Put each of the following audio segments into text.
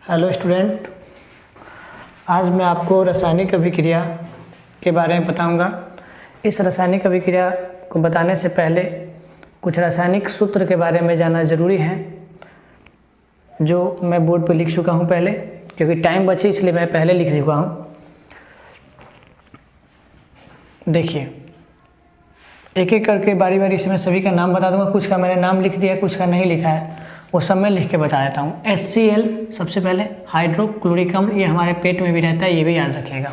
Hello student, आज मैं आपको रासायनिक अभिक्रिया के बारे में बताऊंगा। इस रासायनिक अभिक्रिया को बताने से पहले कुछ रासायनिक सूत्र के बारे में जानना ज़रूरी है, जो मैं बोर्ड पर लिख चुका हूं पहले, क्योंकि टाइम बचे इसलिए मैं पहले लिख चुका हूं। देखिए, एक एक करके बारी बारी से मैं सभी का नाम बता दूंगा। कुछ का मैंने नाम लिख दिया, कुछ का नहीं लिखा है, वो सब मैं लिख के बता देता हूँ। HCl सबसे पहले हाइड्रोक्लोरिक अम्ल, ये हमारे पेट में भी रहता है, ये भी याद रखिएगा।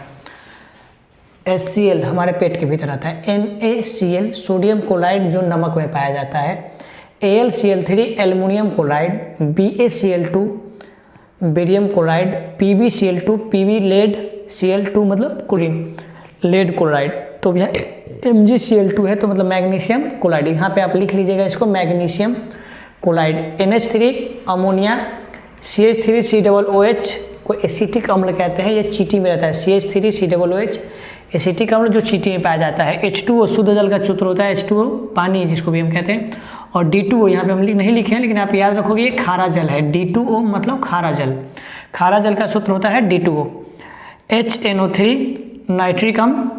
HCl हमारे पेट के भीतर रहता है। NaCl सोडियम क्लोराइड जो नमक में पाया जाता है। AlCl3 aluminium chloride. BaCl2 barium chloride. PbCl2 Pb lead, Cl2 मतलब क्लोरीन, लेड क्लोराइड। तो यह MgCl2 है, तो मतलब मैग्नीशियम क्लोराइड। यहाँ पे आप लिख लीजिएगा इसको, magnesium chloride. NH3 ammonia. CH3COOH को एसिटिक अम्ल कहते हैं, ये चींटी में रहता है। CH3COOH एसिटिक अम्ल जो चींटी में पाया जाता है। H2O शुद्ध जल का सूत्र होता है, H2O पानी जिसको भी हम कहते हैं। और D2O यहाँ पे हम नहीं लिखे हैं, लेकिन आप याद रखोगे ये खारा जल है। D2O मतलब खारा जल, खारा जल का सूत्र होता है D2O। HNO3 नाइट्रिक अम्ल।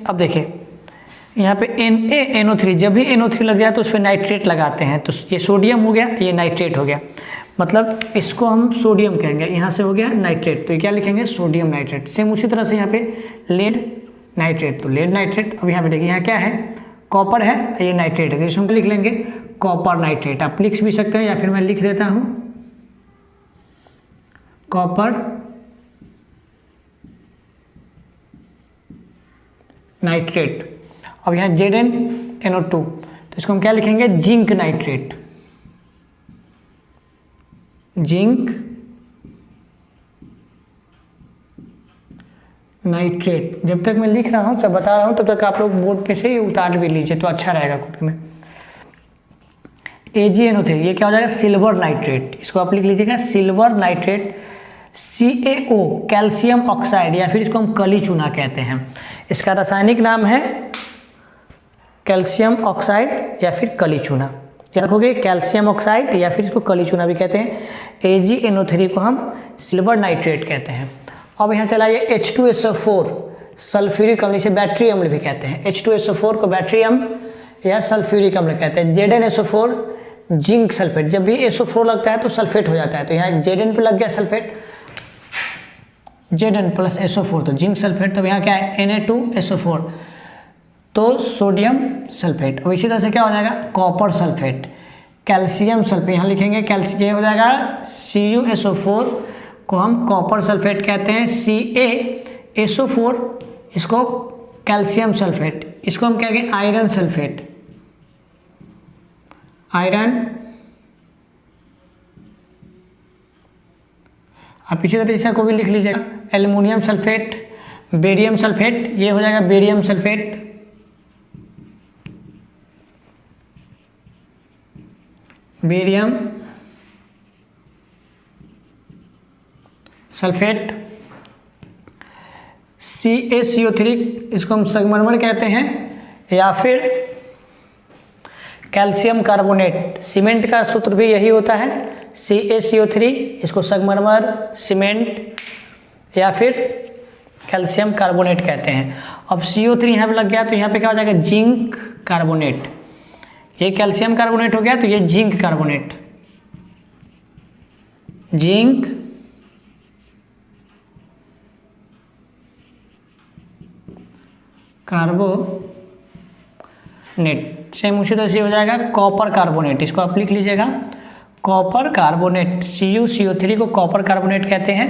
अब देखिए यहाँ पे NaNO3, जब भी NO3 लग जाए तो उस पर नाइट्रेट लगाते हैं, तो ये सोडियम हो गया, ये नाइट्रेट हो गया, मतलब इसको हम सोडियम कहेंगे। यहाँ से हो गया नाइट्रेट, तो ये क्या लिखेंगे, सोडियम नाइट्रेट। सेम उसी तरह से यहाँ पे लेड नाइट्रेट, तो लेड नाइट्रेट। अब यहाँ पे देखिए, यहाँ क्या है, कॉपर है, ये नाइट्रेट है, तो इसमें लिख लेंगे कॉपर नाइट्रेट। आप लिख भी सकते हैं या फिर मैं लिख देता हूँ कॉपर नाइट्रेट। अब यहाँ ZnNO2, तो इसको हम क्या लिखेंगे, जिंक नाइट्रेट। Zinc nitrate. जब तक मैं लिख रहा हूँ, जब बता रहा हूँ, तब तक आप लोग बोर्ड पे से ही उतार भी लीजिए, तो अच्छा रहेगा कॉपी में। AgNO3, ये क्या हो जाएगा, सिल्वर नाइट्रेट। इसको आप लिख लीजिएगा silver nitrate. CaO calcium oxide, या फिर इसको हम कली चूना कहते हैं। इसका रासायनिक नाम है कैल्शियम ऑक्साइड या फिर कली चूना। याद रखोगे, कैल्शियम ऑक्साइड या फिर इसको कली चूना भी कहते हैं। AgNO3 को हम सिल्वर नाइट्रेट कहते हैं। अब यहाँ चलाइए H2SO4 सल्फ्यूरिक अम्ल, इसे बैटरी अम्ल भी कहते हैं। H2SO4 को बैटरी अम्ल या सल्फ्यूरिक अम्ल कहते हैं। ZnSO4 जिंक सल्फेट, जब भी SO4 लगता है तो सल्फेट हो जाता है, तो यहाँ Zn पे लग गया सल्फेट, Zn प्लस SO4 तो जिंक सल्फेट। तब यहाँ क्या है, Na2SO4 तो सोडियम सल्फेट। अब इसी तरह से क्या हो जाएगा, कॉपर सल्फेट, कैल्शियम सल्फेट, यहाँ लिखेंगे कैल्शियम, ये हो जाएगा CuSO4 को हम कॉपर सल्फेट कहते हैं। CaSO4 इसको कैल्शियम सल्फेट, इसको हम कहेंगे आयरन सल्फेट, आयरन। आप इसी तरह से को भी लिख लीजिएगा, एल्युमिनियम सल्फेट, बेरियम सल्फेट, ये हो जाएगा barium sulphate, barium sulphate. CaCO3 इसको हम संगमरमर कहते हैं, या फिर कैल्शियम कार्बोनेट। सीमेंट का सूत्र भी यही होता है, CaCO3 इसको संगमरमर, सीमेंट या फिर कैल्शियम कार्बोनेट कहते हैं। अब CO3 यहाँ पे लग गया, तो यहाँ पे क्या हो जाएगा, जिंक कार्बोनेट। ये कैल्शियम कार्बोनेट हो गया, तो ये zinc carbonate, zinc carbonate. Same उसी तरह से हो जाएगा कॉपर कार्बोनेट, इसको आप लिख लीजिएगा कॉपर कार्बोनेट। CuCO3 को कॉपर कार्बोनेट कहते हैं।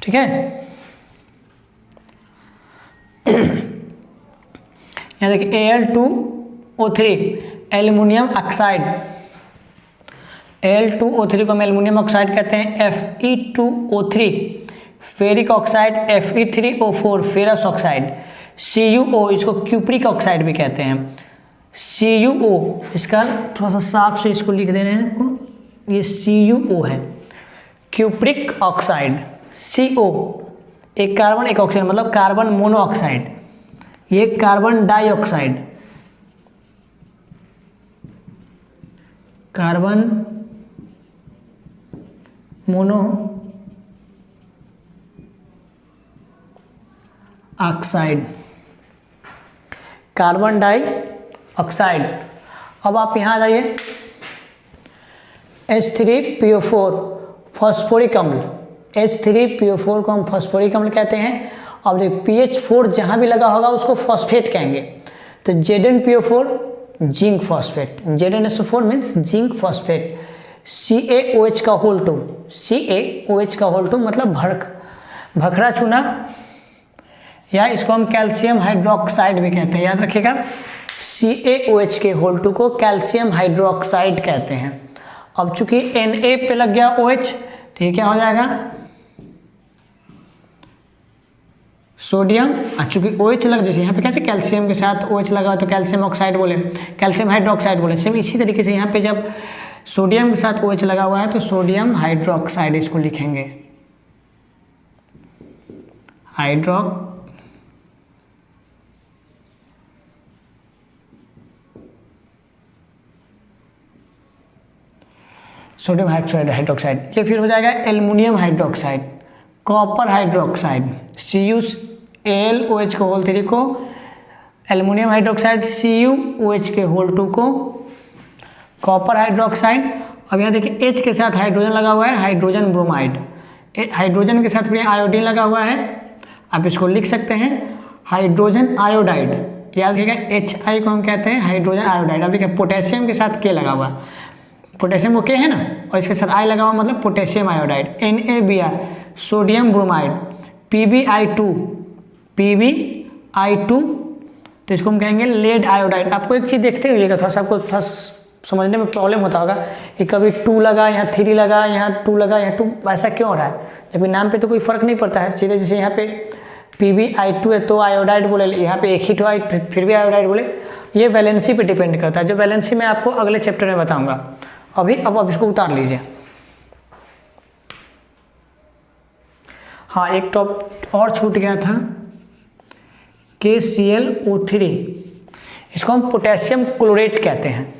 ठीक है, यहाँ देखिए Al2O3 एल्युमिनियम ऑक्साइड, Al2O3 को हम एल्युमिनियम ऑक्साइड कहते हैं। Fe2O3 ferric oxide, Fe3O4 ferrous oxide. CuO इसको क्यूप्रिक ऑक्साइड भी कहते हैं। CuO इसका थोड़ा सा साफ से इसको लिख दे रहे हैं आपको, ये CuO है, क्यूप्रिक ऑक्साइड। CO एक कार्बन एक ऑक्सीजन, मतलब कार्बन मोनोऑक्साइड, ये carbon dioxide, carbon mono oxide, carbon di oxide. अब आप यहाँ आ जाइए, H3PO4 फॉस्फोरिक अम्ल, H3PO4 को हम फॉस्फोरिक अम्ल कहते हैं। अब देखिए PH4 जहाँ भी लगा होगा उसको फॉस्फेट कहेंगे, तो ZnPO4 zinc phosphate, ZnSO4 means zinc phosphate. CaOH का होल 2, CaOH का होल 2 मतलब भखरा चूना, या इसको हम कैल्शियम हाइड्रोक्साइड भी कहते हैं, याद रखिएगा। CaOH के होल 2 को कैल्शियम हाइड्रोक्साइड कहते हैं। अब चूंकि Na पे लग गया OH, तो ये क्या हो जाएगा, सोडियम। चूंकि OH लग, जैसे यहाँ पे कैसे कैल्शियम के साथ OH लगा तो कैल्शियम ऑक्साइड बोले, कैल्शियम हाइड्रोक्साइड बोले, सेम इसी तरीके से यहाँ पे जब सोडियम के साथ OH लगा हुआ है तो सोडियम हाइड्रोक्साइड इसको लिखेंगे, सोडियम हाइड्रोक्साइड। ये फिर हो जाएगा aluminium hydroxide, copper hydroxide, CuAlOH के होल 3 को एल्युमिनियम हाइड्रोक्साइड, CuOH के होल 2 को कॉपर हाइड्रोक्साइड। अब यहाँ देखिए H के साथ हाइड्रोजन लगा हुआ है, हाइड्रोजन ब्रोमाइड, हाइड्रोजन के साथ भी आयोडीन लगा हुआ है, आप इसको लिख सकते हैं हाइड्रोजन आयोडाइड, याद रखिएगा HI को हम कहते हैं हाइड्रोजन आयोडाइड। अब देखिए पोटेशियम के साथ K लगा हुआ, पोटेशियम को K है ना, और इसके साथ I लगा हुआ मतलब potassium iodide, NaBr sodium bromide, PbI2, तो इसको हम कहेंगे लेड आयोडाइड। आपको एक चीज़ देखते हुए थोड़ा सा आपको थोड़ा समझने में प्रॉब्लम होता होगा कि कभी 2 लगा, यहाँ 3 लगा, यहाँ 2 लगा, यहाँ 2, ऐसा क्यों हो रहा है, जबकि नाम पे तो कोई फर्क नहीं पड़ता है। सीधे जैसे यहाँ पे PbI2 है तो आयोडाइड बोले, यहाँ पे एक ही तो फिर भी आयोडाइड बोले, ये वैलेंसी पे डिपेंड करता है, जो वैलेंसी मैं आपको अगले चैप्टर में बताऊंगा। अब इसको उतार लीजिए। हाँ, एक टॉप और छूट गया था, KClO3, इसको हम पोटेशियम क्लोरेट कहते हैं,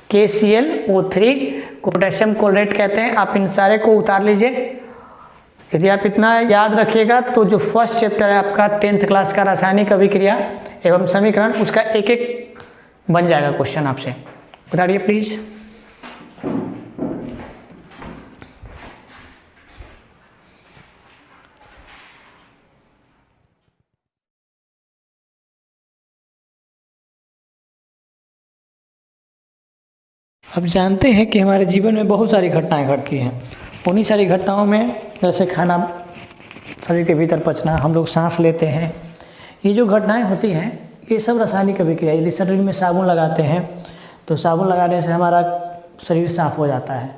KClO3 को पोटेशियम क्लोरेट कहते हैं। आप इन सारे को उतार लीजिए। यदि आप इतना याद रखिएगा तो जो फर्स्ट चैप्टर है आपका 10th क्लास का रासायनिक अभिक्रिया एवं समीकरण, उसका एक एक बन जाएगा क्वेश्चन आपसे। उतारिए प्लीज। अब जानते हैं कि हमारे जीवन में बहुत सारी घटनाएं घटती हैं। उन्हीं सारी घटनाओं में जैसे खाना शरीर के भीतर पचना, हम लोग सांस लेते हैं, ये जो घटनाएं होती हैं ये सब रासायनिक अभिक्रिया। यदि शरीर में साबुन लगाते हैं तो साबुन लगाने से हमारा शरीर साफ़ हो जाता है।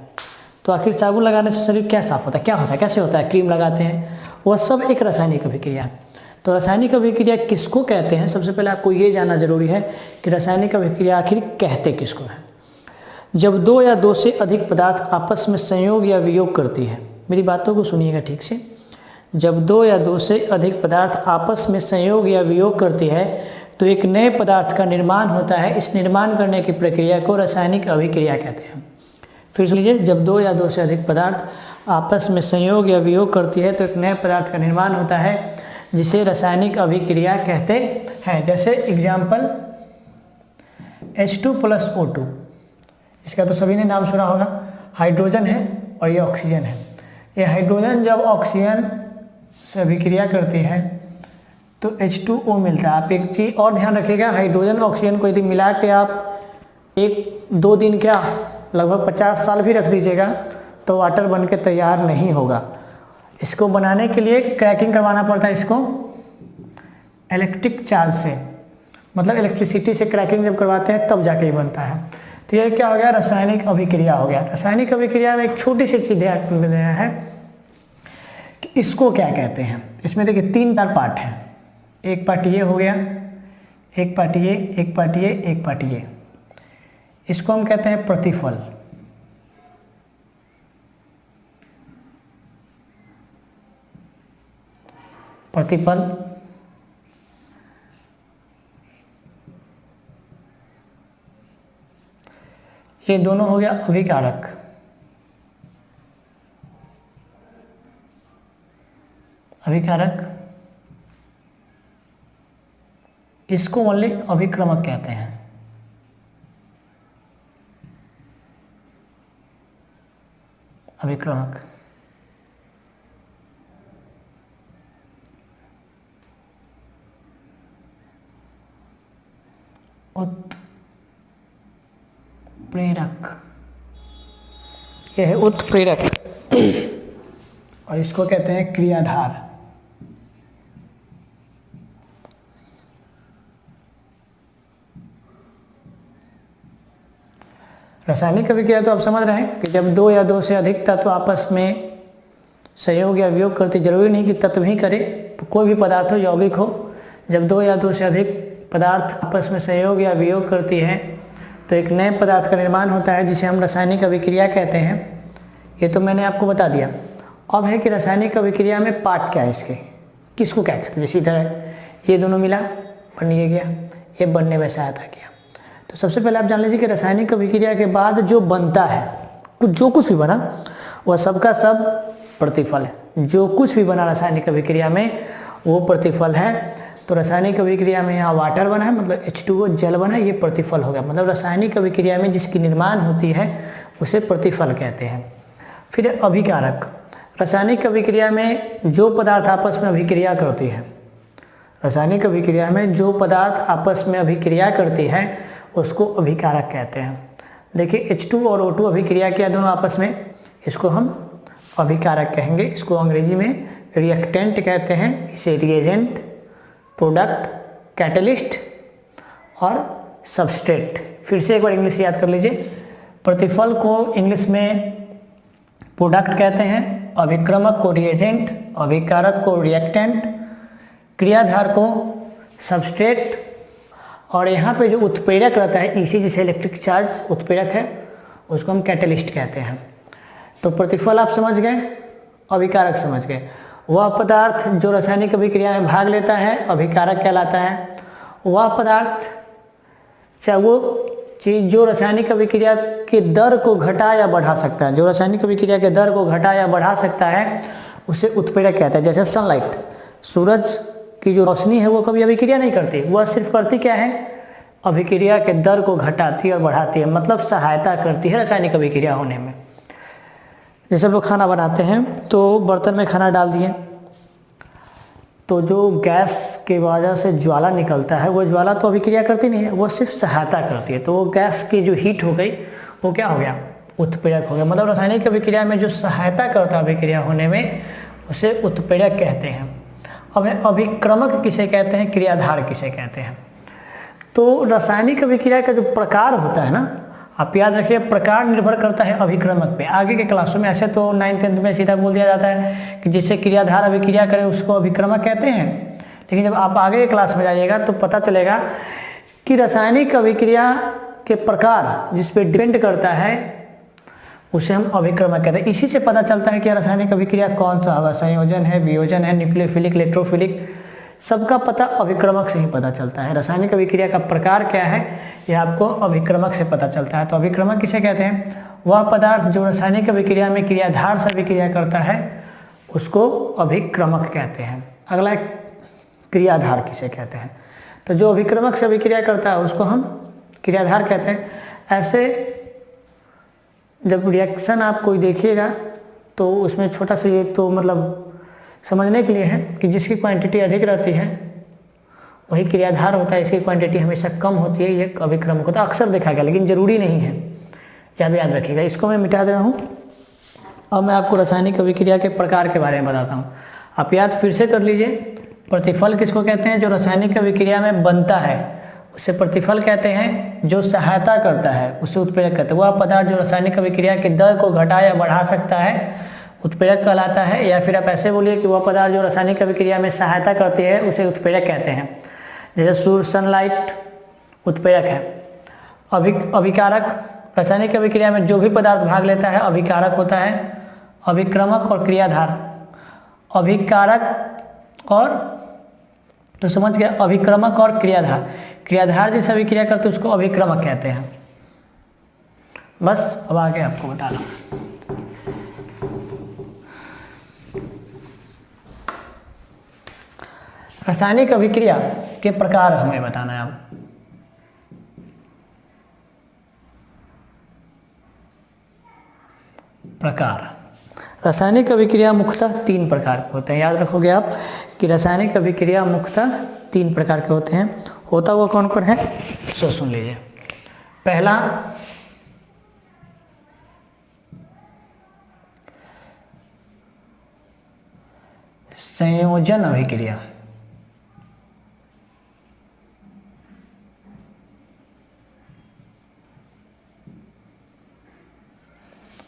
तो आखिर साबुन लगाने से शरीर क्या साफ़ होता है, क्या होता है, कैसे होता है? क्रीम लगाते हैं, वह सब एक रासायनिक अभिक्रिया है। तो रासायनिक अभिक्रिया किसको कहते हैं? सबसे पहले आपको ये जानना जरूरी है कि रासायनिक अभिक्रिया आखिर कहते किसको है। जब 2 या 2 से अधिक पदार्थ आपस में संयोग या वियोग करती है, मेरी बातों को सुनिएगा ठीक से। जब 2 या 2 से अधिक पदार्थ आपस में संयोग या वियोग करती है तो एक नए पदार्थ का निर्माण होता है। इस निर्माण करने की प्रक्रिया को रासायनिक अभिक्रिया कहते हैं। फिर सुन लीजिए, जब 2 या 2 से अधिक पदार्थ आपस में संयोग या वियोग करती है तो एक नए पदार्थ का निर्माण होता है, जिसे रासायनिक अभिक्रिया कहते हैं। जैसे एग्जाम्पल H2+O2, इसका तो सभी ने नाम सुना होगा। हाइड्रोजन है और ये ऑक्सीजन है। ये हाइड्रोजन जब ऑक्सीजन से अभिक्रिया करती है तो H2O मिलता है। आप एक चीज़ और ध्यान रखिएगा, हाइड्रोजन ऑक्सीजन को यदि मिला के आप 1-2 दिन क्या लगभग 50 साल भी रख दीजिएगा तो वाटर बन के तैयार नहीं होगा। इसको बनाने के लिए क्रैकिंग करवाना पड़ता है, इसको इलेक्ट्रिक चार्ज से, मतलब इलेक्ट्रिसिटी से क्रैकिंग जब करवाते हैं तब जाके ये बनता है। तो ये क्या हो गया? रासायनिक अभिक्रिया हो गया। रासायनिक अभिक्रिया में एक छोटी सी चीज़ ध्यान देना है कि इसको क्या कहते हैं। इसमें देखिए 3-4 पार्ट हैं। एक पार्ट ये हो गया, एक पार्ट ये, एक पार्ट ये, एक पार्ट ये। इसको हम कहते हैं प्रतिफल। प्रतिफल ये दोनों हो गया अभिकारक। अभिकारक इसको ओनली अभिक्रमक कहते हैं। अभिक्रमक। उत्प्रेरक, यह है उत्प्रेरक और इसको कहते हैं क्रियाधार। रासायनिक अभिक्रिया तो आप समझ रहे हैं कि जब दो या दो से अधिक तत्व आपस में संयोग या वियोग करते, जरूरी नहीं कि तत्व ही करे, कोई भी पदार्थ हो, यौगिक हो, जब दो या दो से अधिक पदार्थ आपस में संयोग या वियोग करती है तो एक नए पदार्थ का निर्माण होता है जिसे हम रासायनिक अभिक्रिया कहते हैं। ये तो मैंने आपको बता दिया। अब है कि रासायनिक अभिक्रिया में पार्ट क्या है इसके, किसको क्या कहते हैं। जैसे इधर ये दोनों मिला बन ये गया, ये बनने में सहायता किया। तो सबसे पहले आप जान लीजिए कि रासायनिक अभिक्रिया के बाद जो बनता है, जो कुछ भी बना वह सबका सब प्रतिफल है। जो कुछ भी बना रासायनिक अभिक्रिया में वो प्रतिफल है। तो रासायनिक अभिक्रिया में यहाँ वाटर बना है, मतलब H2O जल बना है, ये प्रतिफल हो गया। मतलब रासायनिक अभिक्रिया में जिसकी निर्माण होती है उसे प्रतिफल कहते हैं। फिर अभिकारक, रासायनिक अभिक्रिया में जो पदार्थ आपस में अभिक्रिया करती है, रासायनिक अभिक्रिया में जो पदार्थ आपस में अभिक्रिया करती है उसको अभिकारक कहते हैं। देखिए H2 और O2 अभिक्रिया किया दोनों आपस में, इसको हम अभिकारक कहेंगे। इसको अंग्रेजी में रिएक्टेंट कहते हैं, इसे रिएजेंट, प्रोडक्ट, कैटलिस्ट और सबस्ट्रेट। फिर से एक बार इंग्लिश याद कर लीजिए। प्रतिफल को इंग्लिश में प्रोडक्ट कहते हैं, अभिक्रमक को रिएजेंट, अभिकारक को रिएक्टेंट, क्रियाधार को सबस्ट्रेट, और यहाँ पे जो उत्प्रेरक रहता है इसी जैसे इलेक्ट्रिक चार्ज उत्प्रेरक है उसको हम कैटलिस्ट कहते हैं। तो प्रतिफल आप समझ गए, अभिकारक समझ गए। वह पदार्थ जो रासायनिक अभिक्रिया में भाग लेता है अभिकारक कहलाता है। वह पदार्थ चाहे वो चीज जो रासायनिक अभिक्रिया के दर को घटा या बढ़ा सकता है, जो रासायनिक अभिक्रिया के दर को घटा या बढ़ा सकता है उसे उत्प्रेरक कहता है। जैसे सनलाइट, सूरज की जो रोशनी है वो कभी अभिक्रिया नहीं करती, वह सिर्फ करती क्या है, अभिक्रिया के दर को घटाती और बढ़ाती है, मतलब सहायता करती है रासायनिक अभिक्रिया होने में। जैसे लोग खाना बनाते हैं तो बर्तन में खाना डाल दिए तो जो गैस की वजह से ज्वाला निकलता है वो ज्वाला तो अभिक्रिया करती नहीं है, वो सिर्फ सहायता करती है। तो वो गैस की जो हीट हो गई वो क्या हो गया, उत्प्रेरक हो गया। मतलब रासायनिक अभिक्रिया में जो सहायता करता है अभिक्रिया होने में उसे उत्प्रेरक कहते हैं। अब अभिक्रमक किसे कहते हैं, क्रियाधार किसे कहते हैं। तो रासायनिक अभिक्रिया का जो प्रकार होता है ना, आप याद रखिए प्रकार निर्भर करता है अभिक्रमक पे। आगे के क्लासों में ऐसे तो 9th-10th में सीधा बोल दिया जाता है कि जिससे क्रियाधार अभिक्रिया करे उसको अभिक्रमक कहते हैं, लेकिन जब आप आगे के क्लास में जाइएगा तो पता चलेगा कि रासायनिक अभिक्रिया के प्रकार जिस पे डिपेंड करता है उसे हम अभिक्रमक कहते हैं। इसी से पता चलता है कि रासायनिक अभिक्रिया कौन सा होगा, संयोजन है, वियोजन है, न्यूक्लियोफिलिक, इलेक्ट्रोफिलिक, सबका पता अभिक्रमक से ही पता चलता है। रासायनिक अभिक्रिया का प्रकार क्या है यह आपको अभिक्रमक से पता चलता है। तो अभिक्रमक किसे कहते हैं, वह पदार्थ जो रासायनिक अभिक्रिया में क्रियाधार से अभिक्रिया करता है उसको अभिक्रमक कहते हैं। अगला क्रियाधार किसे कहते हैं, तो जो अभिक्रमक से अभिक्रिया करता है उसको हम क्रियाधार कहते हैं। ऐसे जब रिएक्शन आप कोई देखिएगा तो उसमें छोटा सा ये तो मतलब समझने के लिए है कि जिसकी क्वांटिटी अधिक रहती है वही क्रियाधार होता है, इसकी क्वांटिटी हमेशा कम होती है, ये अभिक्रमक होता है। अक्सर देखा गया लेकिन जरूरी नहीं है, याद रखिएगा। इसको मैं मिटा दे रहा हूँ। अब मैं आपको रासायनिक अभिक्रिया के प्रकार के बारे में बताता हूँ, आप याद फिर से कर लीजिए। प्रतिफल किसको कहते हैं, जो रासायनिक अभिक्रिया में बनता है उसे प्रतिफल कहते हैं। जो सहायता करता है उसे उत्प्रेरक कहते हैं। वह पदार्थ जो रासायनिक अभिक्रिया के दर को घटा या बढ़ा सकता है उत्प्रेरक कहलाता है। या फिर आप ऐसे बोलिए कि वह पदार्थ जो रासायनिक अभिक्रिया में सहायता करती है उसे उत्प्रेरक कहते हैं। जैसे सूर्य, सनलाइट उत्प्रेरक है। अभिकारक, रासायनिक अभिक्रिया में जो भी पदार्थ भाग लेता है अभिकारक होता है। अभिक्रमक और क्रियाधार, अभिकारक और तो समझ गया, अभिक्रमक और क्रियाधार। क्रियाधार जैसे अभिक्रिया करते उसको अभिक्रमक कहते हैं। बस अब आगे आपको बताना। रासायनिक अभिक्रिया के प्रकार हमें बताना है अब। प्रकार, रासायनिक अभिक्रिया मुख्यतः 3 प्रकार के होते हैं। याद रखोगे आप कि रासायनिक अभिक्रिया मुख्यतः 3 प्रकार के होते हैं। होता हुआ कौन कौन है, सो सुन लीजिए। पहला संयोजन अभिक्रिया।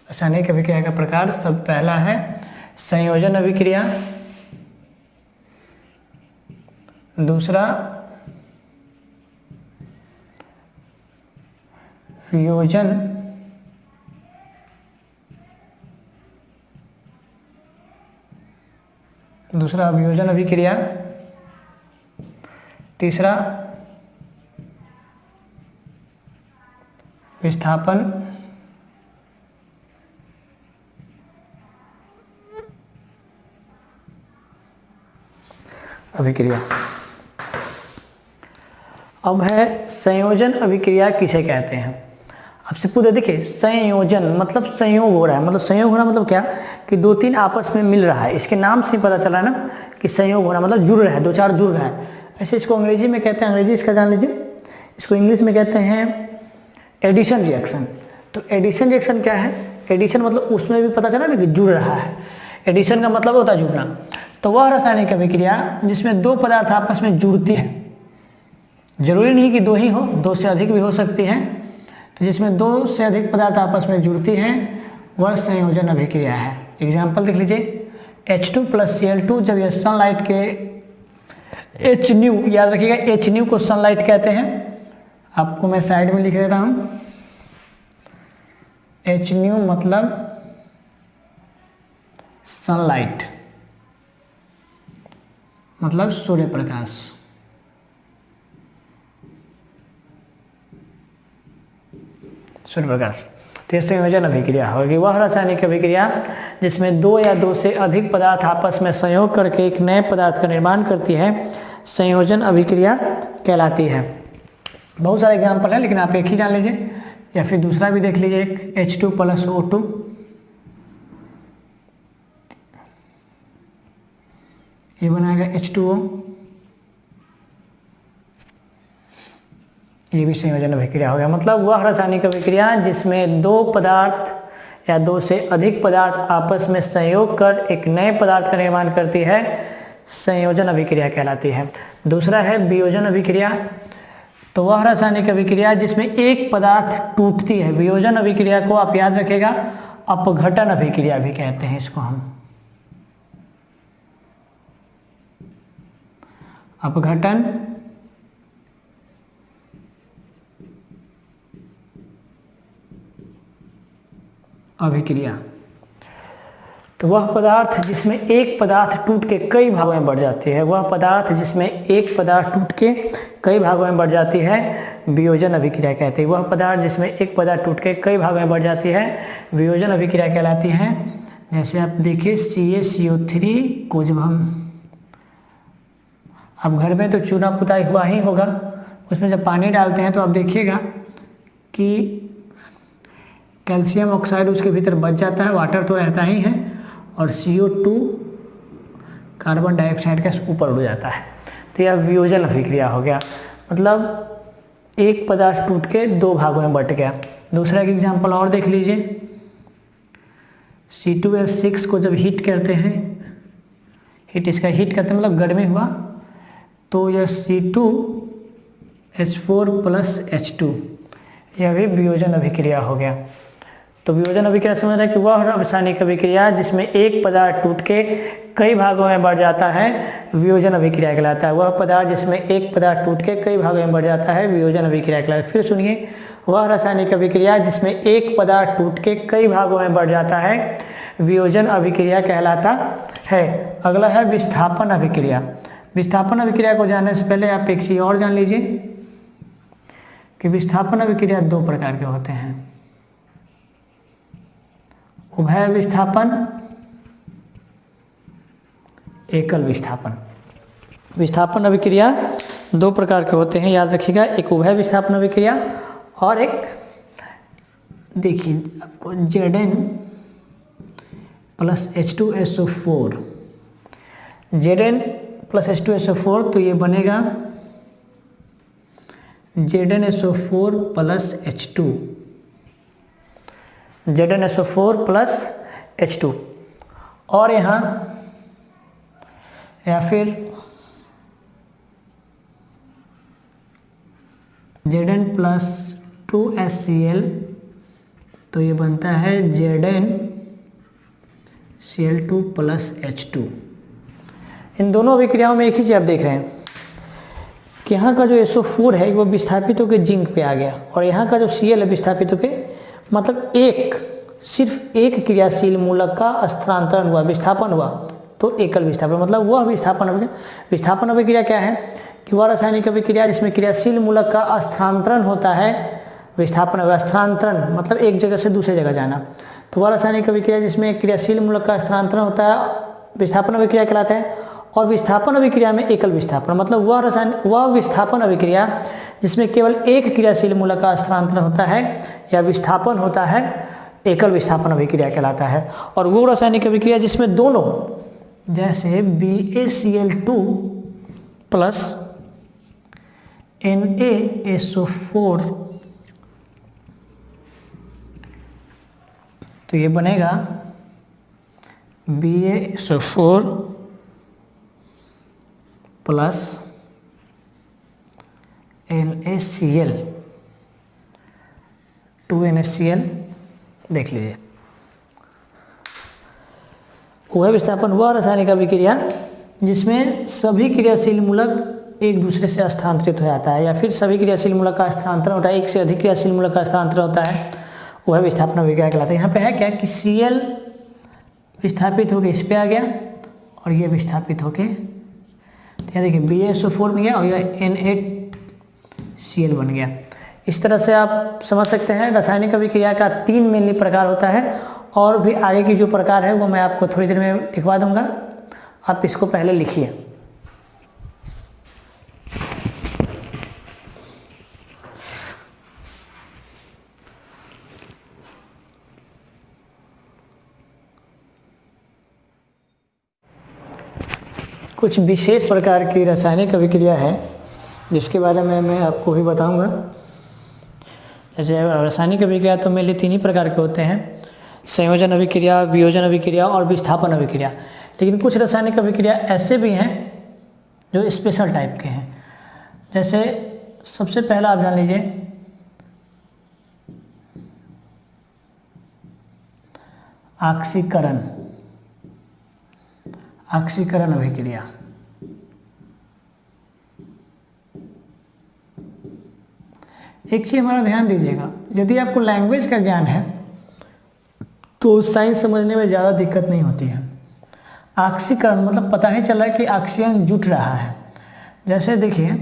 रासायनिक अभिक्रिया का प्रकार सब पहला है संयोजन अभिक्रिया, दूसरा वियोजन, दूसरा वियोजन अभिक्रिया, तीसरा विस्थापन अभिक्रिया। अब है संयोजन अभिक्रिया किसे कहते हैं। आपसे पूछे, देखिए संयोजन मतलब संयोग हो रहा है, मतलब संयोग हो रहा मतलब क्या कि 2-3 आपस में मिल रहा है। इसके नाम से ही पता चला है ना कि संयोग हो रहा मतलब जुड़ रहा है, 2-4 जुड़ रहा है। ऐसे इसको अंग्रेजी में कहते हैं, अंग्रेजी इसका जान लीजिए, इसको इंग्लिश में कहते हैं एडिशन रिएक्शन। तो एडिशन रिएक्शन क्या है, एडिशन मतलब उसमें भी पता चला ना कि जुड़ रहा है। एडिशन का मतलब होता है जुड़ना। तो वह रासायनिक अभिक्रिया जिसमें 2 पदार्थ आपस में जुड़ती है, जरूरी नहीं कि 2 ही हो, 2 से अधिक भी हो सकती हैं। तो जिसमें 2 से अधिक पदार्थ आपस में जुड़ती हैं वह संयोजन अभिक्रिया है। एग्जाम्पल देख लीजिए, H2 + Cl2 जब यह सनलाइट के HNu, याद रखिएगा HNu को सनलाइट कहते हैं। आपको मैं साइड में लिख देता हूँ, HNu मतलब सनलाइट, मतलब सूर्य प्रकाश। सूर्य प्रकाश। तो संयोजन अभिक्रिया होगी वह रासायनिक अभिक्रिया जिसमें 2 या 2 से अधिक पदार्थ आपस में संयोग करके एक नए पदार्थ का निर्माण करती है, संयोजन अभिक्रिया कहलाती है। बहुत सारे एग्जाम्पल है, लेकिन आप एक ही जान लीजिए या फिर दूसरा भी देख लीजिए। एक H2 + O2, ये बनाएगा H2O, ये भी संयोजन अभिक्रिया हो गया। मतलब वह रासायनिक अभिक्रिया जिसमें 2 पदार्थ या 2 से अधिक पदार्थ आपस में संयोग कर एक नए पदार्थ का निर्माण करती है, संयोजन अभिक्रिया कहलाती है। दूसरा है वियोजन अभिक्रिया। तो वह रासायनिक अभिक्रिया जिसमें एक पदार्थ टूटती है। वियोजन अभिक्रिया को आप याद रखिएगा अपघटन अभिक्रिया भी कहते हैं इसको हम। अपघटन अभिक्रिया। तो वह पदार्थ जिसमें एक पदार्थ टूट के कई भागों में बढ़ जाती है, वह पदार्थ जिसमें एक पदार्थ टूट के कई भागों में बढ़ जाती है, वियोजन अभिक्रिया कहते हैं। वह पदार्थ जिसमें एक पदार्थ टूट के कई भागों में बढ़ जाती है, वियोजन अभिक्रिया कहलाती है। जैसे आप देखिए CaCO3 को जब हम, अब घर में तो चूना पुताई हुआ ही होगा, उसमें जब पानी डालते हैं तो आप देखिएगा कि कैल्शियम ऑक्साइड उसके भीतर बच जाता है, वाटर तो रहता ही है, और CO2 कार्बन डाइऑक्साइड का ऊपर उड़ जाता है। तो यह वियोजन अभिक्रिया हो गया, मतलब एक पदार्थ टूट के 2 भागों में बट गया। दूसरा एक एग्जाम्पल और देख लीजिए, C2H6 को जब हीट करते हैं, इसका हीट करते हैं मतलब गर्मी हुआ, तो यह C2H4 + H2 यह भी वियोजन अभिक्रिया हो गया। तो वियोजन अभिक्रिया समझ रहे हैं कि वह रासायनिक अभिक्रिया जिसमें एक पदार्थ टूट के कई भागों में बढ़ जाता है, वियोजन अभिक्रिया कहलाता है। वह पदार्थ जिसमें एक पदार्थ टूट के कई भागों में बढ़ जाता है, वियोजन अभिक्रिया कहलाता है। फिर सुनिए, वह रासायनिक अभिक्रिया जिसमें एक पदार्थ टूट के कई भागों में बढ़ जाता है, वियोजन अभिक्रिया कहलाता है। अगला है विस्थापन अभिक्रिया। विस्थापन अभिक्रिया को जानने से पहले आप एक चीज और जान लीजिए कि विस्थापन अभिक्रिया 2 प्रकार के होते हैं। उभय विस्थापन, एकल विस्थापन। विस्थापन अभिक्रिया दो प्रकार के होते हैं, याद रखिएगा, एक उभय विस्थापन अभिक्रिया और एक देखिए आपको Zn plus H2SO4, Zn plus H2SO4, तो ये बनेगा ZnSO4 plus H2, ZnSO4 plus H2, और यहाँ या फिर Zn प्लस 2HCl, तो ये बनता है ZnCl2 प्लस H2। इन दोनों अभिक्रियाओं में एक ही चीज़ आप देख रहे हैं कि यहाँ का जो SO4 है वो विस्थापित होकर जिंक पे आ गया, और यहाँ का जो Cl है विस्थापित होकर, मतलब सिर्फ एक क्रियाशील मूलक का स्थानांतरण हुआ, विस्थापन हुआ, तो एकल विस्थापन। मतलब वह विस्थापन अभिक्रिया क्या है कि वह रासायनिक अभिक्रिया जिसमें क्रियाशील मूलक का स्थानांतरण होता है। विस्थापन स्थानांतरण मतलब एक जगह से दूसरे जगह जाना, तो वह रासायनिक अभिक्रिया जिसमें क्रियाशील मूलक का स्थानांतरण होता है विस्थापन अभिक्रिया कहलाता है। और विस्थापन अभिक्रिया में एकल विस्थापन, मतलब वह विस्थापन अभिक्रिया जिसमें केवल एक क्रियाशील मूलक का स्थानांतरण होता है या विस्थापन होता है, एकल विस्थापन अभिक्रिया कहलाता है। और वो रासायनिक अभिक्रिया जिसमें दोनों, जैसे BaCl2 प्लस NaSO4, तो ये बनेगा BaSO4 प्लस NaCl, 2NaCl, देख लीजिए। वह विस्थापन वह रासायनिक अभिक्रिया जिसमें सभी क्रियाशील मूलक एक दूसरे से स्थानांतरित हो जाता है, या फिर सभी क्रियाशील मूलक का स्थानांतरण होता है, एक से अधिक क्रियाशील मूलक का स्थानांतरण होता है, वह विस्थापन अभिक्रिया कहलाता है। यहाँ पे है क्या कि Cl विस्थापित होकर इस पे आ गया और ये विस्थापित होके, तो देखिए BaSO4 बन गया और यह NaCl बन गया। इस तरह से आप समझ सकते हैं रासायनिक अभिक्रिया का 3 मेनली प्रकार होता है, और भी आगे की जो प्रकार है वो मैं आपको थोड़ी देर में लिखवा दूंगा, आप इसको पहले लिखिए। कुछ विशेष प्रकार की रासायनिक अभिक्रिया है जिसके बारे में मैं आपको भी बताऊंगा। जैसे रासायनिक अभिक्रिया तो मेनली 3 ही प्रकार के होते हैं, संयोजन अभिक्रिया, वियोजन अभिक्रिया और विस्थापन अभिक्रिया। लेकिन कुछ रासायनिक अभिक्रिया ऐसे भी हैं जो स्पेशल टाइप के हैं। जैसे सबसे पहला आप जान लीजिए ऑक्सीकरण अभिक्रिया। एक चीज हमारा ध्यान दीजिएगा, यदि आपको लैंग्वेज का ज्ञान है तो साइंस समझने में ज़्यादा दिक्कत नहीं होती है। ऑक्सीकरण मतलब पता ही चला कि ऑक्सीजन जुट रहा है। जैसे देखिए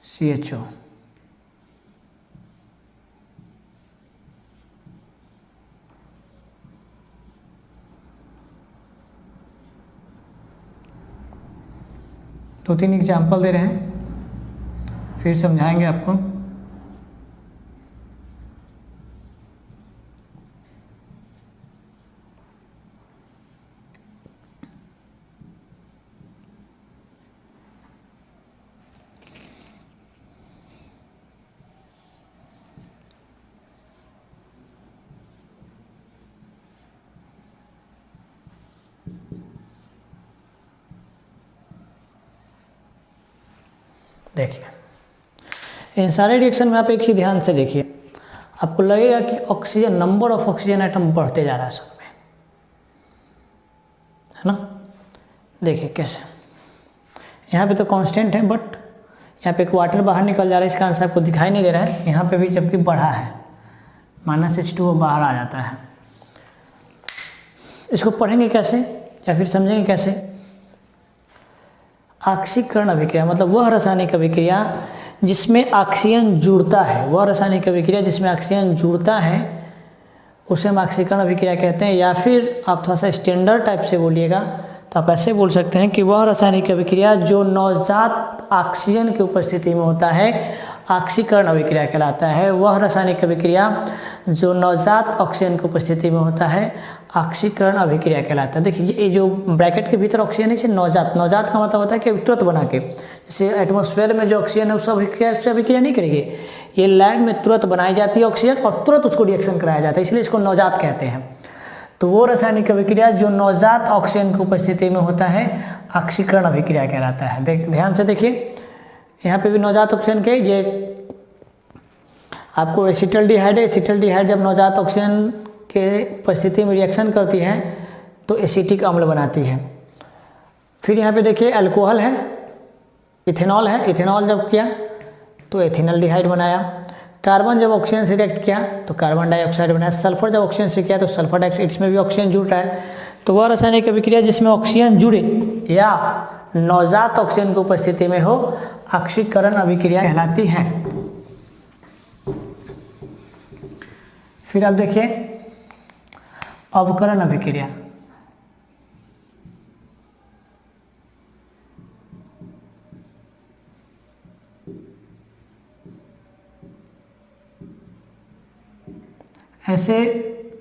CHO, दो 3 एग्जाम्पल दे रहे हैं, फिर समझाएंगे आपको। देखिए इन सारे रिएक्शन में आप एक चीज ध्यान से देखिए, आपको लगेगा कि oxygen, number of oxygen atom बढ़ते जा रहा है सब में, है ना। देखिए कैसे, यहाँ पे तो कांस्टेंट है, बट यहाँ पे एक वाटर बाहर निकल जा रहा है, इसका आंसर आपको दिखाई नहीं दे रहा है। यहाँ पे भी जबकि बढ़ा है, -H2O बाहर आ जाता है। इसको पढ़ेंगे कैसे या फिर समझेंगे कैसे? ऑक्सीकरण अभिक्रिया मतलब वह रासायनिक अभिक्रिया जिसमें ऑक्सीजन जुड़ता है, वह रासायनिक अभिक्रिया जिसमें ऑक्सीजन जुड़ता है उसे हम ऑक्सीकरण अभिक्रिया कहते हैं। या फिर आप थोड़ा सा स्टैंडर्ड टाइप से बोलिएगा तो आप ऐसे बोल सकते हैं कि वह रासायनिक अभिक्रिया जो नवजात ऑक्सीजन की उपस्थिति में होता है ऑक्सीकरण अभिक्रिया कहलाता है। वह रासायनिक अभिक्रिया जो नवजात ऑक्सीजन की उपस्थिति में होता है ऑक्सीकरण अभिक्रिया कहलाता है। देखिए ये जो ब्रैकेट के भीतर ऑक्सीजन है इसे नवजात, नवजात का मतलब होता है कि तुरंत बना के, जैसे एटमॉस्फेयर में जो ऑक्सीजन है उससे अभिक्रिया नहीं करेगी, ये लैब में तुरंत बनाई जाती है ऑक्सीजन और तुरंत उसको रिएक्शन कराया जाता है, इसलिए इसको नवजात कहते हैं। तो वो रासायनिक अभिक्रिया जो नवजात ऑक्सीजन की उपस्थिति में होता है ऑक्सीकरण अभिक्रिया कहलाता है। ध्यान से देखिए यहाँ पे भी नवजात ऑक्सीजन के ये आपको एसिटल्डिहाइड है, एसिटल्डिहाइड जब नवजात ऑक्सीजन के उपस्थिति में रिएक्शन करती है तो एसिटिक अम्ल बनाती है। फिर यहाँ पे देखिए अल्कोहल है, इथेनॉल है, इथेनॉल जब किया तो एथिनल्डिहाइड बनाया। कार्बन जब ऑक्सीजन से रिएक्ट किया तो कार्बन डाइऑक्साइड बनाया। सल्फर जब ऑक्सीजन से किया तो सल्फर डाइऑक्साइड, इसमें भी ऑक्सीजन जुड़ रहा है। तो वह रासायनिक अभिक्रिया जिसमें ऑक्सीजन जुड़े या नवजात ऑक्सीजन की उपस्थिति में हो ऑक्सीकरण अभिक्रिया कहलाती है। फिर आप देखिए अवकरण अभिक्रिया। ऐसे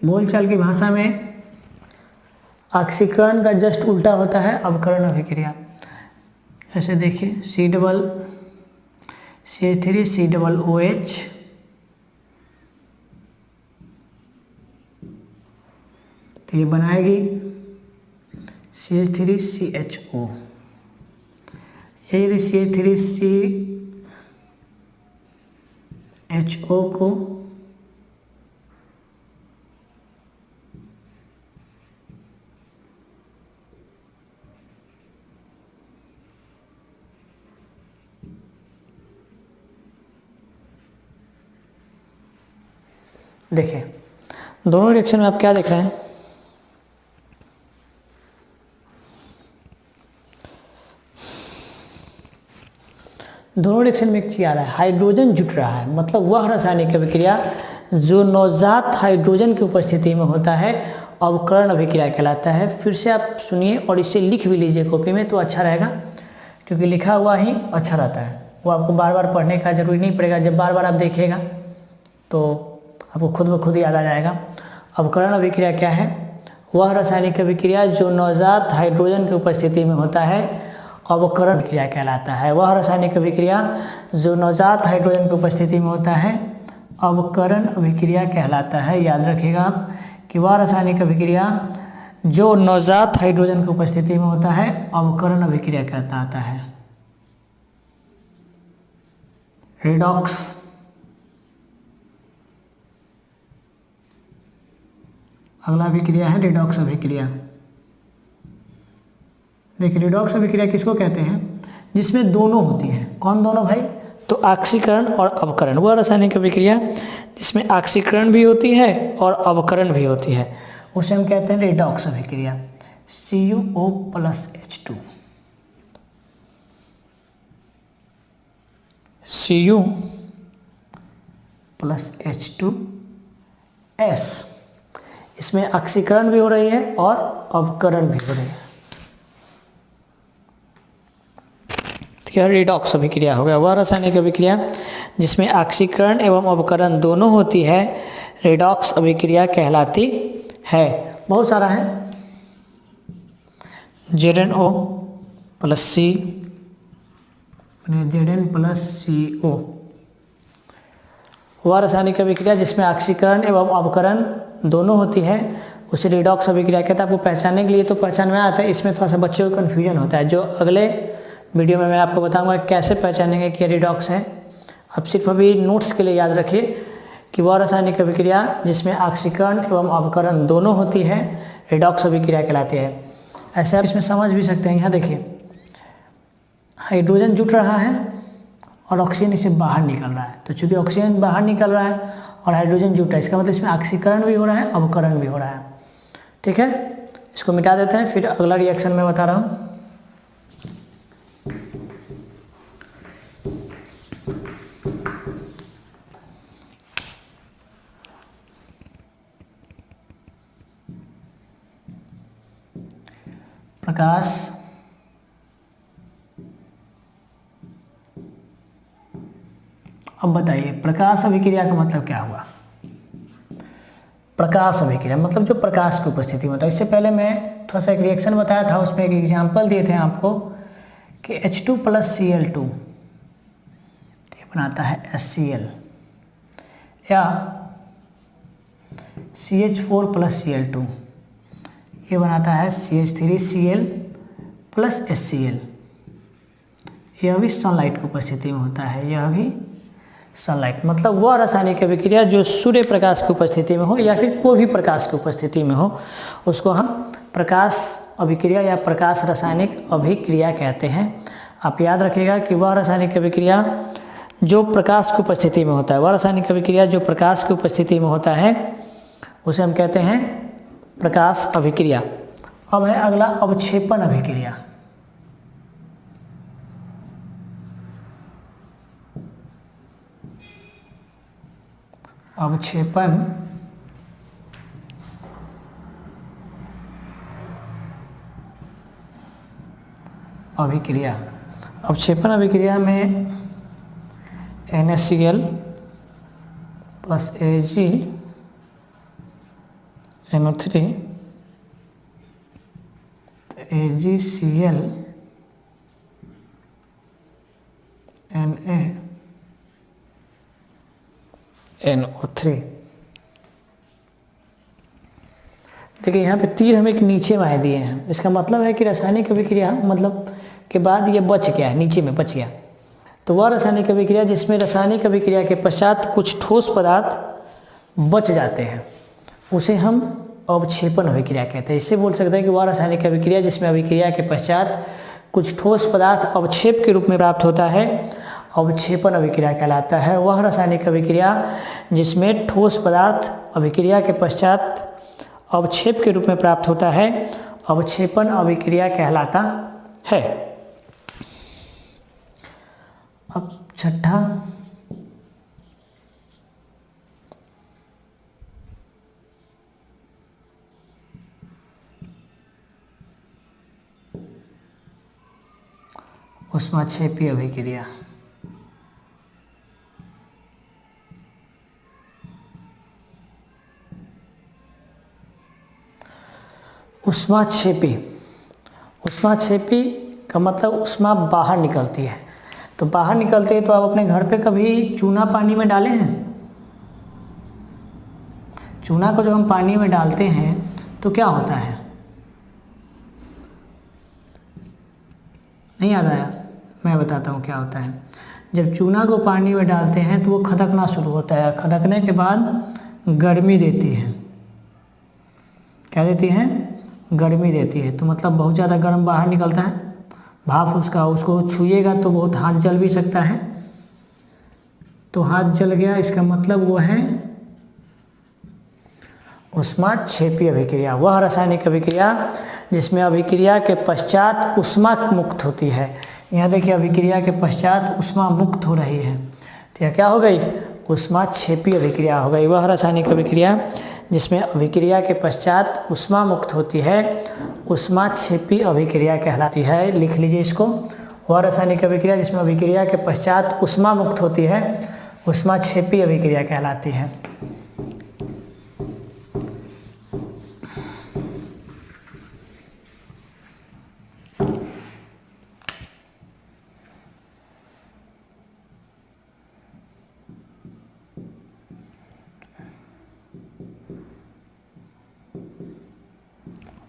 बोलचाल की भाषा में ऑक्सीकरण का जस्ट उल्टा होता है अवकरण अभिक्रिया। ऐसे देखिए CH3COOH तो ये बनाएगी CH3CHO। यदि CH3CHO को देखिए दोनों रिएक्शन में आप क्या देख रहे हैं, दोनों रिएक्शन में एक चीज आ रहा है, हाइड्रोजन जुट रहा है। मतलब वह रासायनिक अभिक्रिया जो नवजात हाइड्रोजन की उपस्थिति में होता है अवकरण अभिक्रिया कहलाता है। फिर से आप सुनिए और इसे लिख भी लीजिए कॉपी में तो अच्छा रहेगा, क्योंकि लिखा हुआ ही अच्छा रहता है, वो आपको बार बार पढ़ने का जरूरी नहीं पड़ेगा। जब बार बार आप देखिएगा तो आपको खुद ब खुद याद आ जाएगा। अवकरण अभिक्रिया क्या है? वह रासायनिक अभिक्रिया जो नवजात हाइड्रोजन की उपस्थिति में होता है अवकरण अभिक्रिया कहलाता है। वह रासायनिक अभिक्रिया जो नवजात हाइड्रोजन की उपस्थिति में होता है अवकरण अभिक्रिया कहलाता है। याद रखिएगा आप कि वह रासायनिक अभिक्रिया जो नवजात हाइड्रोजन की उपस्थिति में होता है अवकरण अभिक्रिया कहलाता है। रिडॉक्स अगला अभिक्रिया है रिडॉक्स अभिक्रिया। देखिए रिडॉक्स अभिक्रिया किसको कहते हैं? जिसमें दोनों होती हैं। कौन दोनों भाई? तो ऑक्सीकरण और अवकरण। वह रासायनिक अभिक्रिया जिसमें ऑक्सीकरण भी होती है और अवकरण भी होती है उसे हम कहते हैं रिडॉक्स अभिक्रिया। CuO+H2 Cu+H2S, इसमें ऑक्सीकरण भी हो रही है और अवकरण भी हो रही है। तो यह रिडॉक्स अभिक्रिया हो गया। वह रासायनिक अभिक्रिया जिसमें ऑक्सीकरण एवं अवकरण दोनों होती है रिडॉक्स अभिक्रिया कहलाती है। बहुत सारा है, ZnO+C Zn+CO। वह रासायनिक अभिक्रिया जिसमें ऑक्सीकरण एवं अवकरण दोनों होती है उसे रिडॉक्स अभिक्रिया कहता है। आपको पहचानने के लिए तो पहचान में आता है, इसमें थोड़ा सा बच्चों को कन्फ्यूजन होता है, जो अगले वीडियो में मैं आपको बताऊंगा कैसे पहचानेंगे कि रिडॉक्स है। अब सिर्फ अभी नोट्स के लिए याद रखिए कि वह रासायनिक अभिक्रिया जिसमें ऑक्सीकरण एवं अवकरण दोनों होती है रिडॉक्स अभिक्रिया कहलाती है। ऐसे आप इसमें समझ भी सकते हैं। यहाँ देखिए हाइड्रोजन जुट रहा है और ऑक्सीजन इसे बाहर निकल रहा है। तो चूंकि ऑक्सीजन बाहर निकल रहा है और हाइड्रोजन जुट रहा है, इसका मतलब इसमें ऑक्सीकरण भी हो रहा है अवकरण भी हो रहा है। ठीक है, इसको मिटा देते हैं, फिर अगला रिएक्शन में बता रहा हूँ। प्रकाश अब बताइए प्रकाश अभिक्रिया का मतलब क्या हुआ। प्रकाश अभिक्रिया मतलब जो प्रकाश की उपस्थिति में होता है। इससे पहले मैं थोड़ा सा एक रिएक्शन बताया था, उसमें एक एग्जांपल दिए थे आपको कि H2 + Cl2 ये बनाता है HCl, या CH4 + Cl2 ये बनाता है CH3Cl + HCl। यह भी सनलाइट की उपस्थिति में होता है, यह भी सनलाइट मतलब वह रासायनिक अभिक्रिया जो सूर्य प्रकाश की उपस्थिति में हो या फिर कोई भी प्रकाश की उपस्थिति में हो, उसको हम प्रकाश अभिक्रिया या प्रकाश रासायनिक अभिक्रिया कहते हैं। आप याद रखिएगा कि वह रासायनिक अभिक्रिया जो प्रकाश की उपस्थिति में होता है, वह रासायनिक अभिक्रिया जो प्रकाश की उपस्थिति में होता है उसे हम कहते हैं प्रकाश अभिक्रिया। अब है अगला अवक्षेपण अभिक्रिया। अवक्षेपण अभिक्रिया। अवक्षेपण अभिक्रिया में NaCl + AgNO3 AgCl NaNO3। देखिए यहाँ पे तीर हमें एक नीचे वाए दिए हैं, इसका मतलब है कि रासायनिक अभिक्रिया मतलब के बाद ये बच गया है, नीचे में बच गया। तो वह रासायनिक अभिक्रिया जिसमें रासायनिक अभिक्रिया के पश्चात कुछ ठोस पदार्थ बच जाते हैं उसे हम अवक्षेपण अभिक्रिया कहते हैं। इससे बोल सकते हैं कि वह रासायनिक अभिक्रिया जिसमें अभिक्रिया के पश्चात कुछ ठोस पदार्थ अवक्षेप के रूप में प्राप्त होता है, अवक्षेपण अभिक्रिया कहलाता है। वह रासायनिक अभिक्रिया जिसमें ठोस पदार्थ अभिक्रिया के पश्चात अवक्षेप के रूप में प्राप्त होता है, अवक्षेपण अभिक्रिया कहलाता है। अब छठा ऊष्माक्षेपी अभिक्रिया। ऊष्माक्षेपी का मतलब ऊष्मा बाहर निकलती है। तो बाहर निकलती है तो आप अपने घर पे कभी चूना पानी में डाले हैं? चूना को जब हम पानी में डालते हैं तो क्या होता है? नहीं याद आया? मैं बताता हूँ क्या होता है। जब चूना को पानी में डालते हैं तो वो खदकना शुरू होता है, खदकने के बाद गर्मी देती है। क्या देती है? गर्मी देती है। तो मतलब बहुत ज़्यादा गर्म बाहर निकलता है, भाप उसको छुइएगा तो बहुत हाथ जल भी सकता है। तो हाथ जल गया, इसका मतलब वो है ऊष्माक्षेपी अभिक्रिया। वह रासायनिक अभिक्रिया जिसमें अभिक्रिया के पश्चात ऊष्मा मुक्त होती है। यहाँ देखिए अभिक्रिया के पश्चात ऊष्मा मुक्त हो रही है, तो यह क्या हो गई? ऊष्माक्षेपी अभिक्रिया हो गई। वह रासायनिक अभिक्रिया जिसमें अभिक्रिया के पश्चात ऊष्मा मुक्त होती है, ऊष्माक्षेपी अभिक्रिया कहलाती है। लिख लीजिए इसको। वह रासायनिक अभिक्रिया जिसमें अभिक्रिया के पश्चात ऊष्मा मुक्त होती है, ऊष्माक्षेपी अभिक्रिया कहलाती है।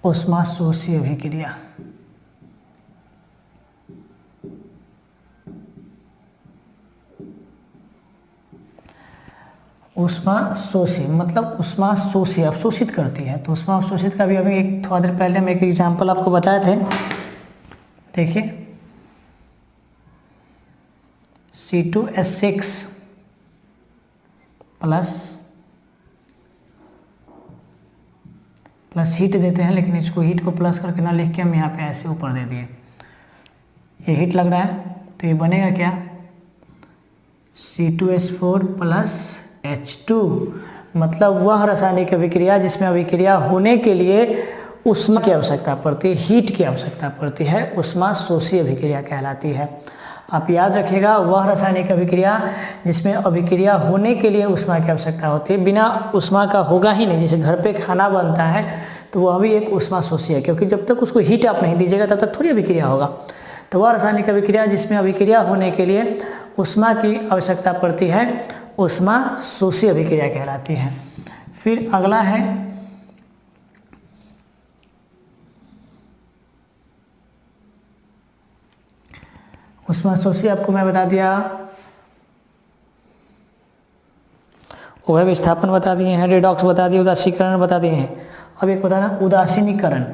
ऊष्माशोषी अभिक्रिया। ऊष्माशोषी मतलब ऊष्माशोषी अवशोषित करती है। तो ऊष्मा अवशोषित का भी अभी एक थोड़ा देर पहले हम एक एग्जाम्पल आपको बताए थे। देखिए C2H6 प्लस हीट देते हैं, लेकिन इसको हीट को प्लस करके ना लिख के हम यहाँ पे ऐसे ऊपर दे दिए। ये हीट लग रहा है तो ये बनेगा क्या? C2H4 + H2 मतलब वह रासायनिक अभिक्रिया जिसमें अभिक्रिया होने के लिए ऊष्मा की आवश्यकता पड़ती है, हीट की आवश्यकता पड़ती है, ऊष्मा शोषी अभिक्रिया कहलाती है। आप याद रखिएगा, वह रासायनिक अभिक्रिया जिसमें अभिक्रिया होने के लिए ऊष्मा की आवश्यकता होती है, बिना ऊष्मा का होगा ही नहीं। जैसे घर पे खाना बनता है तो वह भी एक ऊष्मा शोषी है, क्योंकि जब तक उसको हीट आप नहीं दीजिएगा तब तक थोड़ी अभिक्रिया होगा। तो वह रासायनिक अभिक्रिया जिसमें अभिक्रिया होने के लिए ऊष्मा की आवश्यकता पड़ती है, ऊष्मा शोषी अभिक्रिया कहलाती है। फिर अगला है ऊष्मा शोषी, आपको मैं बता दिया, वह विस्थापन बता दिए हैं, रेडॉक्स बता दिए, उदासीकरण बता दिए हैं। अब एक बताना उदासीनीकरण।